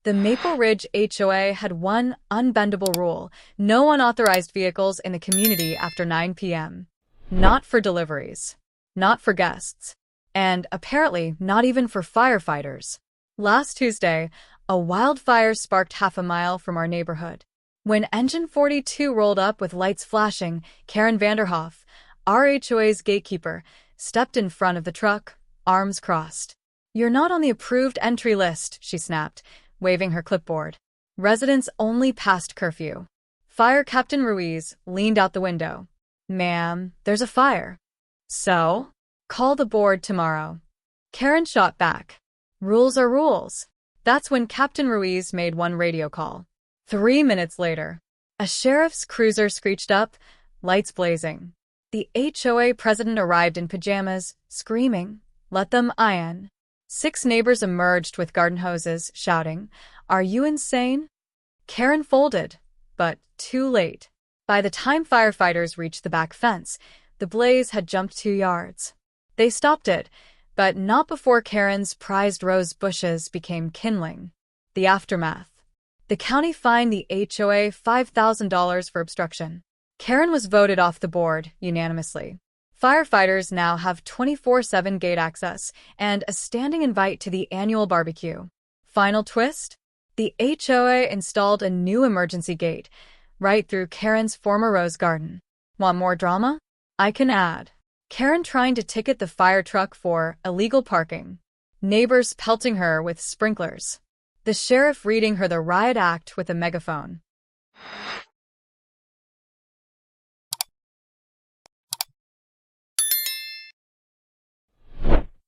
The Maple Ridge HOA had one unbendable rule: no unauthorized vehicles in the community after 9 p.m. Not for deliveries, not for guests, and apparently not even for firefighters. Last Tuesday, a wildfire sparked half a mile from our neighborhood. When Engine 42 rolled up with lights flashing, Karen Vanderhoff, our HOA's gatekeeper, stepped in front of the truck, arms crossed. "You're not on the approved entry list," she snapped, waving her clipboard. "Residents only past curfew." Fire Captain Ruiz leaned out the window. "Ma'am, there's a fire." "So? Call the board tomorrow." Karen shot back. "Rules are rules." That's when Captain Ruiz made one radio call. 3 minutes later, a sheriff's cruiser screeched up, lights blazing. The HOA president arrived in pajamas, screaming, "Let them in." 6 neighbors emerged with garden hoses, shouting, "Are you insane?" Karen folded, but too late. By the time firefighters reached the back fence, the blaze had jumped 2 yards. They stopped it, but not before Karen's prized rose bushes became kindling. The aftermath. The county fined the HOA $5,000 for obstruction. Karen was voted off the board unanimously. Firefighters now have 24/7 gate access and a standing invite to the annual barbecue. Final twist? The HOA installed a new emergency gate right through Karen's former rose garden. Want more drama? I can add. Karen trying to ticket the fire truck for illegal parking. Neighbors pelting her with sprinklers. The sheriff reading her the riot act with a megaphone.